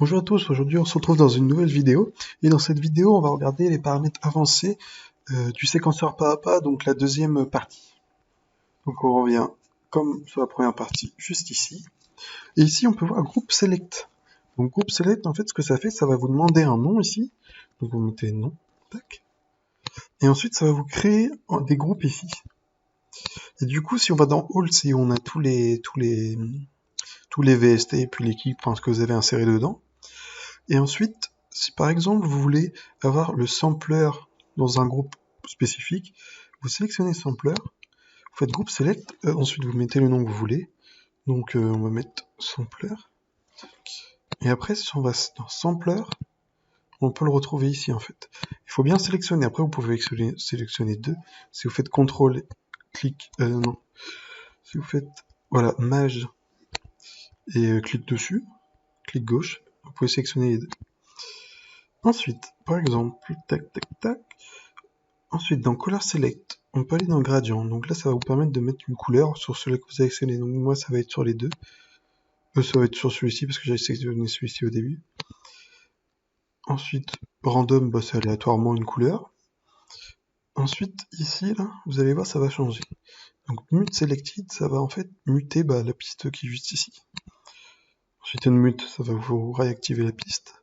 Bonjour à tous, aujourd'hui on se retrouve dans une nouvelle vidéo et dans cette vidéo on va regarder les paramètres avancés du séquenceur pas à pas, donc la deuxième partie. Donc on revient comme sur la première partie juste ici et ici on peut voir groupe select. Donc groupe select, en fait ce que ça fait, ça va vous demander un nom ici, donc vous mettez nom, tac, et ensuite ça va vous créer des groupes ici. Et du coup si on va dans all, si on a tous les VST et puis l'équipe, enfin ce que vous avez inséré dedans. Et ensuite, si par exemple vous voulez avoir le sampler dans un groupe spécifique, vous sélectionnez sampler, vous faites groupe select, ensuite vous mettez le nom que vous voulez. Donc on va mettre sampler. Et après, si on va dans sampler, on peut le retrouver ici en fait. Il faut bien sélectionner. Après, vous pouvez sélectionner deux. Si vous faites CTRL, clic, non. Si vous faites, voilà, maj et clic dessus, clic gauche, vous pouvez sélectionner les deux. Ensuite, par exemple, tac, tac, tac. Ensuite, dans Color Select, on peut aller dans Gradient. Donc là, ça va vous permettre de mettre une couleur sur celui que vous avez sélectionné. Donc moi, ça va être sur les deux. Ça va être sur celui-ci parce que j'avais sélectionné celui-ci au début. Ensuite, Random, c'est aléatoirement une couleur. Ensuite, ici, là, vous allez voir, ça va changer. Donc Mute Selected, ça va en fait muter la piste qui est juste ici. Ensuite, une mute, ça va vous réactiver la piste.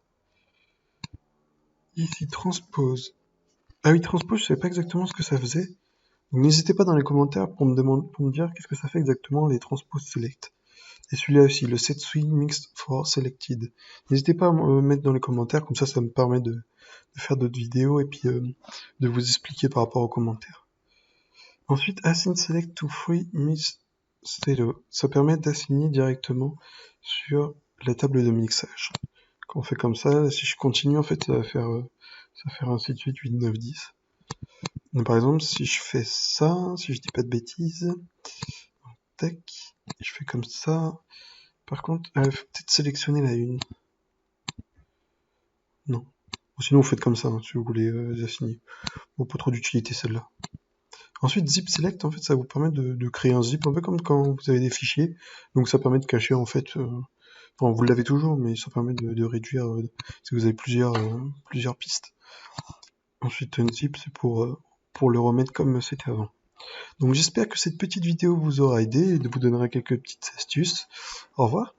Ici, Transpose. Ah oui, Transpose, je ne savais pas exactement ce que ça faisait. N'hésitez pas dans les commentaires pour me dire qu'est-ce que ça fait exactement les transpose select. Et celui-là aussi, le set swing mixed for selected. N'hésitez pas à me mettre dans les commentaires, comme ça me permet de faire d'autres vidéos et puis de vous expliquer par rapport aux commentaires. Ensuite, assign select to free mix stereo. Ça permet d'assigner directement sur la table de mixage. Quand on fait comme ça, si je continue, en fait, ça va faire ainsi de suite, 8, 9, 10. Donc, par exemple, si je fais ça, si je dis pas de bêtises, tac, je fais comme ça. Par contre, faut peut-être sélectionner la une. Non. Ou sinon, vous faites comme ça, hein, si vous voulez les assigner. Bon, pas trop d'utilité celle-là. Ensuite, zip select, en fait, ça vous permet de créer un zip, un peu comme quand vous avez des fichiers. Donc ça permet de cacher, en fait, enfin, vous l'avez toujours, mais ça permet de réduire si vous avez plusieurs pistes. Ensuite, un zip, c'est pour le remettre comme c'était avant. Donc j'espère que cette petite vidéo vous aura aidé et vous donnera quelques petites astuces. Au revoir.